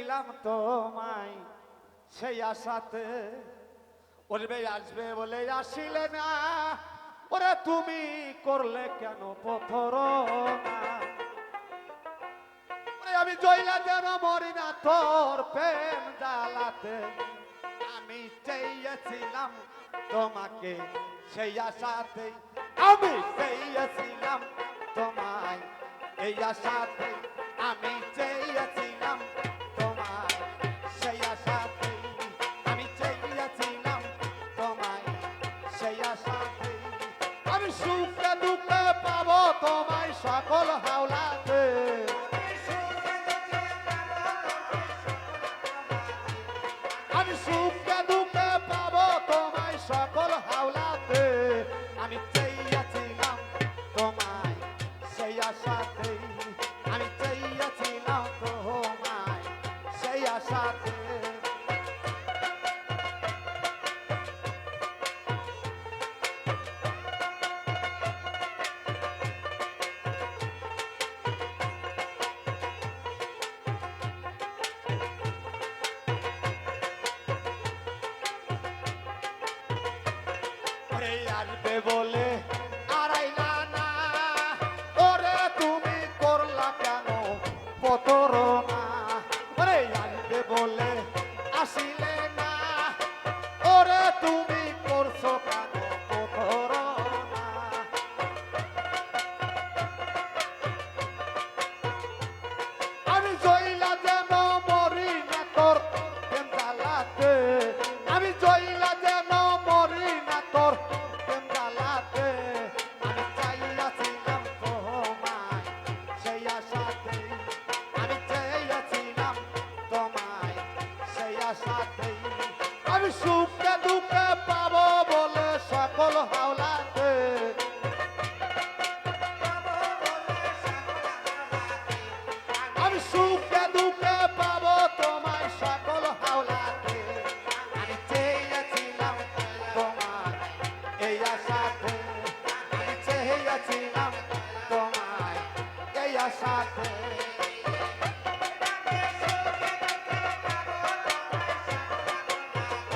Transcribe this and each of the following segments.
চেয়েছিলাম তোমায় সেই আশাতে, ওরে আসবে বলে আসিলে না, ওরে তুমি করলে কেন প্রতারণা। ওরে আমি জইলা যেন মরি না তোর প্রেম জ্বালাতে, আমি চেয়েছিলাম তোমাকে সেই আশাতে, আমি চেয়েছিলাম তোমায় এই আশাতে, আমি চেয়েছিলাম তোমায় সেই আশাতে, আমি চেয়েছিলাম তোমায় সেই আশাতে, আমি সুখে দুঃখে পাবো তোমায় সকল হাওলাতে, আমি সুখে দুঃখে পাবো তোমায় সকল হাওলাতে, আমি চেয়েছিলাম তোমায় সেই আশাতে, আমি চেয়েছিলাম তোমায় সেই আশাতে। আসবে বলে আড়াইলা না, ওরে তুমি করলা কেন প্রতারণা, ওরে আসবে বলে আসিলে না, ওরে তুমি করছো কেন প্রতারণা। আমি জইলা যেন মরি না তোর প্রেম জ্বালাতে, আমি জইলা যেন মরি না তোর প্রেম জ্বালাতে, আমি চাইয়াছিলাম তোমায় সেই আশাতে, আমি চেয়েছিলাম তোমায় সেই আশাতে, আমি সুখে দুঃখে পাবো বলে সকল হাওলাতে, আমি সুখে দুঃখে পাবো তোমায় সকল হাওলাতে, আমি চেয়েছিলাম তোমায় এই আশাতে, আমি চেয়েছিলাম তোমায় এই আশাতে।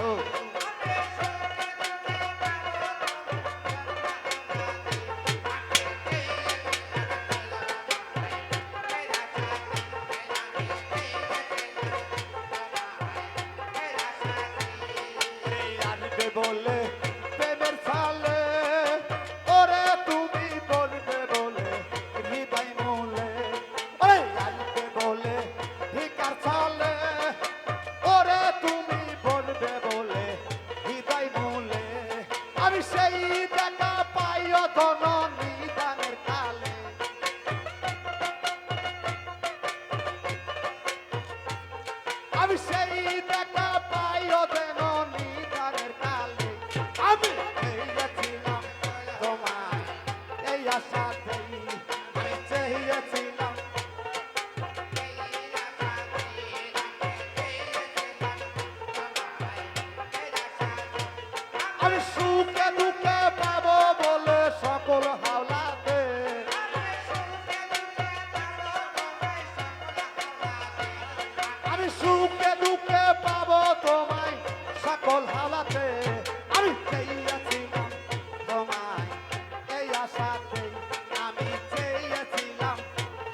ও আসবে বলে প্রেমের সালে, ওরে তুমি বলবে বলে হৃদয় মূলে, ওরে আসবে বলে ভিকার সালে, ওরে তুমি বলবে বলে হৃদয় মূলে, আমি সেই দেখা পাইও ধন নিদানের কালে, আমি সেই দেখা পাইও যেন নিদানের কালে, আমি চেয়েছিলাম তোমায় এই আশাতেই, আমি চেয়েছিলাম, আমি সুখে দুঃখে পাবো বলে সকল হাওলাতে, আমি সুখে দুঃখে পাবো তোমায় সকল হাওলাতে, আমি চেয়েছিলাম তোমায় এই আশাতে, আমি চেয়েছিলাম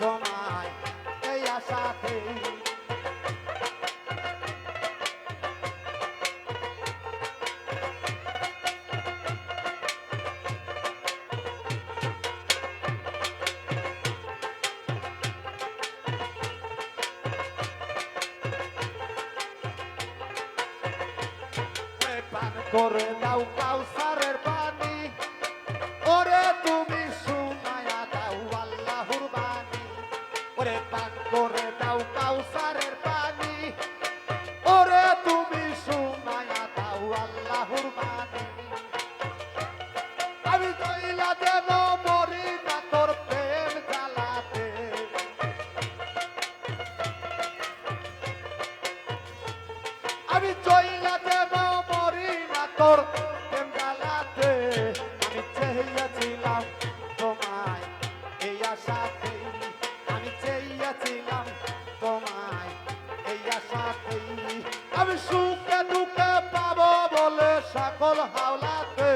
তোমায় এই আশাতে। পান করে দাও কাউসারের পানি, ওরে তুমি শুনায়া দাও আল্লাহর বাণী, ওরে পান করে দাও কাউসারের পানি, ওরে তুমি শুনায়া দাও আল্লাহর বাণী, আমি জইলা যেন মরি না তোর প্রেম জ্বালাতে, আমি জইলা যেন মরি না তোর প্রেম জ্বালাতে, আমি চেয়েছিলাম তোমায় এই আশাতে, আমি চেয়েছিলাম তোমায় এই আশা। আশাতেই আমি সুখে দুঃখে পাবো বলে সকল হাওলাতে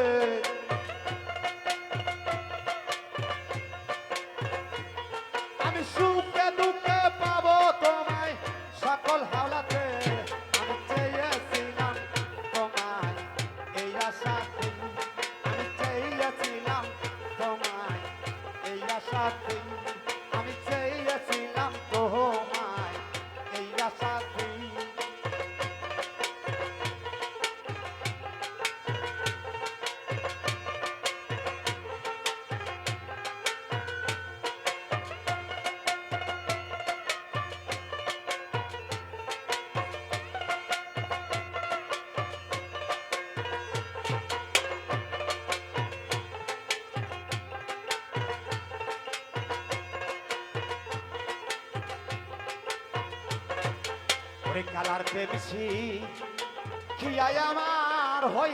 আমি সুখে দুঃখে পাবো তোমায় সকল হাওলাতে আমি চেয়েছিলাম তোমায় এই আশাতেই আমি চেয়েছিলাম তোমায় এই আশাতেই আমি চেয়েছিলাম তোমায় এই আশাতেই ওরে কালার পেপসি খিয়াই আমার হই